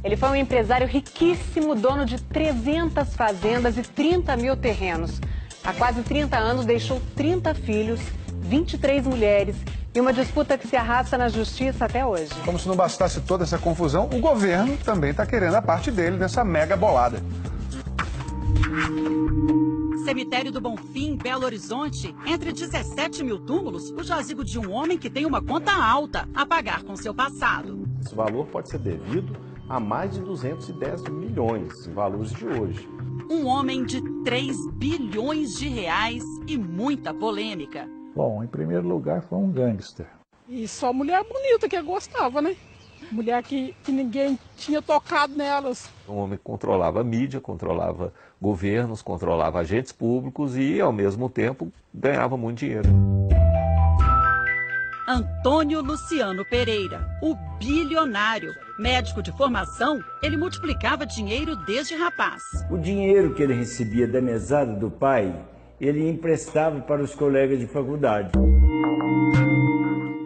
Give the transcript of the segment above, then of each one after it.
Ele foi um empresário riquíssimo, dono de 300 fazendas e 30 mil terrenos. Há quase 30 anos deixou 30 filhos, 23 mulheres e uma disputa que se arrasta na justiça até hoje. Como se não bastasse toda essa confusão, o governo também está querendo a parte dele nessa mega bolada. Cemitério do Bonfim, Belo Horizonte, entre 17 mil túmulos, o jazigo de um homem que tem uma conta alta a pagar com seu passado. Esse valor pode ser devido a mais de 210 milhões em valores de hoje. Um homem de 3 bilhões de reais e muita polêmica. Bom, em primeiro lugar foi um gangster. E só mulher bonita que eu gostava, né? Mulher que ninguém tinha tocado nelas. Um homem que controlava a mídia, controlava governos, controlava agentes públicos e, ao mesmo tempo, ganhava muito dinheiro. Antônio Luciano Pereira, o bilionário. Médico de formação, ele multiplicava dinheiro desde rapaz. O dinheiro que ele recebia da mesada do pai, ele emprestava para os colegas de faculdade.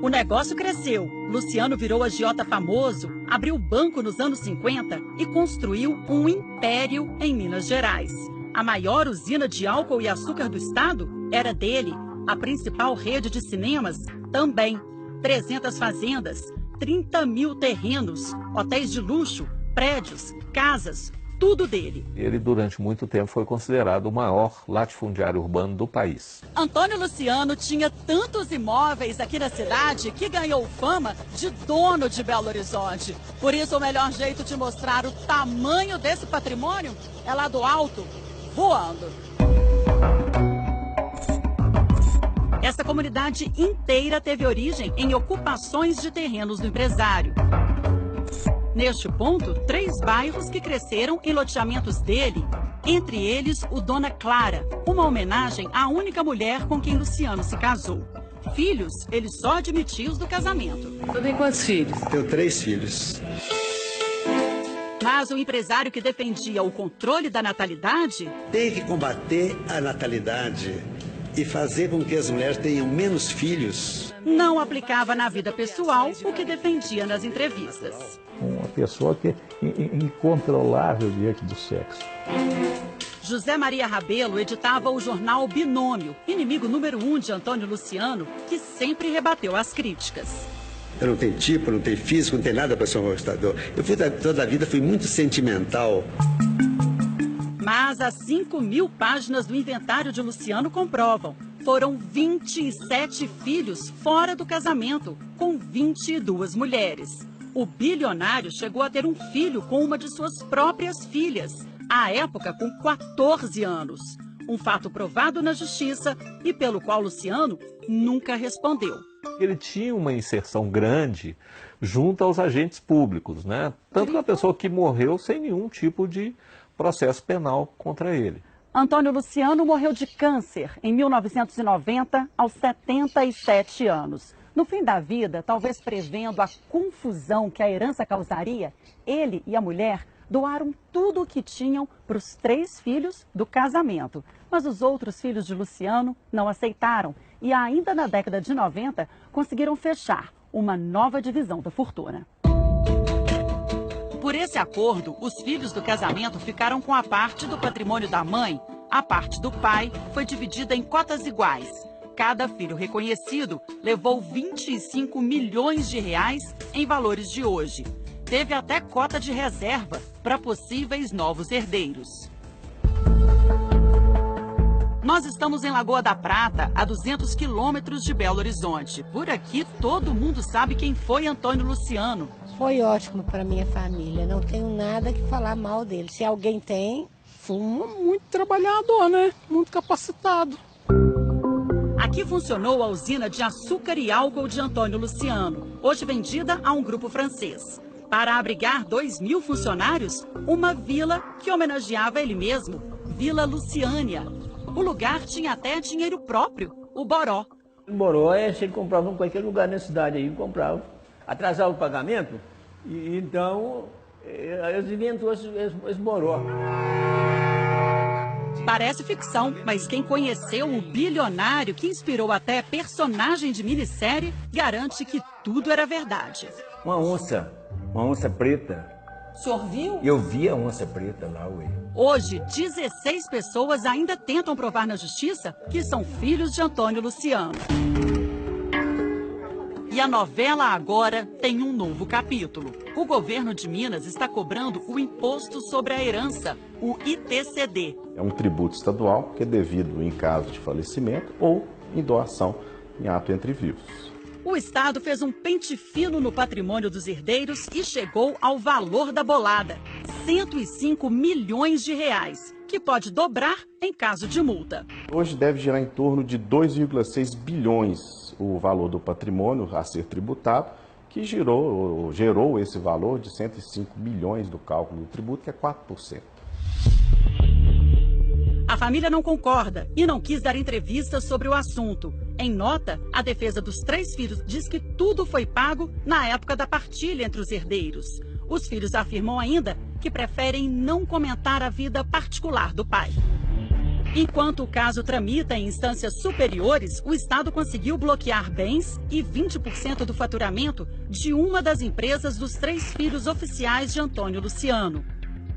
O negócio cresceu. Luciano virou agiota famoso, abriu banco nos anos 50 e construiu um império em Minas Gerais. A maior usina de álcool e açúcar do estado era dele. A principal rede de cinemas também. 300 fazendas, 30 mil terrenos, hotéis de luxo, prédios, casas, tudo dele. Ele, durante muito tempo, foi considerado o maior latifundiário urbano do país. Antônio Luciano tinha tantos imóveis aqui na cidade que ganhou fama de dono de Belo Horizonte. Por isso, o melhor jeito de mostrar o tamanho desse patrimônio é lá do alto, voando. Essa comunidade inteira teve origem em ocupações de terrenos do empresário. Neste ponto, 3 bairros que cresceram em loteamentos dele, entre eles o Dona Clara, uma homenagem à única mulher com quem Luciano se casou. Filhos, ele só admitiu os do casamento. Tu tem quantos filhos? Tenho 3 filhos. Mas o empresário que defendia o controle da natalidade... Tem que combater a natalidade e fazer com que as mulheres tenham menos filhos. Não aplicava na vida pessoal o que defendia nas entrevistas. Uma pessoa que é incontrolável diante do sexo. José Maria Rabelo editava o jornal Binômio, inimigo número 1 de Antônio Luciano, que sempre rebateu as críticas. Eu não tenho tipo, não tenho físico, não tenho nada para ser um conquistador. Toda a vida fui muito sentimental. Mas as 5.000 páginas do inventário de Luciano comprovam. Foram 27 filhos fora do casamento, com 22 mulheres. O bilionário chegou a ter um filho com uma de suas próprias filhas, à época com 14 anos. Um fato provado na justiça e pelo qual Luciano nunca respondeu. Ele tinha uma inserção grande junto aos agentes públicos, né? Tanto que a pessoa que morreu sem nenhum tipo de processo penal contra ele. Antônio Luciano morreu de câncer em 1990, aos 77 anos. No fim da vida, talvez prevendo a confusão que a herança causaria, ele e a mulher doaram tudo o que tinham para os 3 filhos do casamento. Mas os outros filhos de Luciano não aceitaram e ainda na década de 90 conseguiram fechar uma nova divisão da fortuna. Por esse acordo, os filhos do casamento ficaram com a parte do patrimônio da mãe. A parte do pai foi dividida em cotas iguais. Cada filho reconhecido levou 25 milhões de reais em valores de hoje. Teve até cota de reserva para possíveis novos herdeiros. Nós estamos em Lagoa da Prata, a 200 quilômetros de Belo Horizonte. Por aqui, todo mundo sabe quem foi Antônio Luciano. Foi ótimo para minha família, não tenho nada que falar mal dele. Se alguém tem... Foi muito trabalhador, né? Muito capacitado. Aqui funcionou a usina de açúcar e álcool de Antônio Luciano, hoje vendida a um grupo francês. Para abrigar 2.000 funcionários, uma vila que homenageava ele mesmo, Vila Luciânia. O lugar tinha até dinheiro próprio, o Boró. O Boró você comprava em qualquer lugar na cidade aí, comprava. Atrasava o pagamento, e então eles inventou esse Boró. Parece ficção, mas quem conheceu o bilionário que inspirou até personagem de minissérie garante que tudo era verdade. Uma onça preta, O senhor viu? Eu vi a onça preta lá, ué. Hoje, 16 pessoas ainda tentam provar na justiça que são filhos de Antônio Luciano. E a novela agora tem um novo capítulo. O governo de Minas está cobrando o Imposto sobre a Herança, o ITCD. É um tributo estadual que é devido em caso de falecimento ou em doação em ato entre vivos. O Estado fez um pente fino no patrimônio dos herdeiros e chegou ao valor da bolada, 105 milhões de reais, que pode dobrar em caso de multa. Hoje deve girar em torno de 2,6 bilhões o valor do patrimônio a ser tributado, que gerou esse valor de 105 milhões do cálculo do tributo, que é 4%. A família não concorda e não quis dar entrevistas sobre o assunto. Em nota, a defesa dos 3 filhos diz que tudo foi pago na época da partilha entre os herdeiros. Os filhos afirmam ainda que preferem não comentar a vida particular do pai. Enquanto o caso tramita em instâncias superiores, o Estado conseguiu bloquear bens e 20% do faturamento de uma das empresas dos 3 filhos oficiais de Antônio Luciano.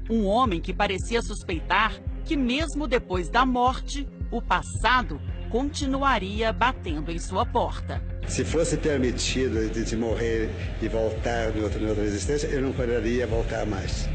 Um homem que parecia suspeitar que mesmo depois da morte, o passado continuaria batendo em sua porta. Se fosse permitido de morrer e voltar em outra existência, eu não poderia voltar mais.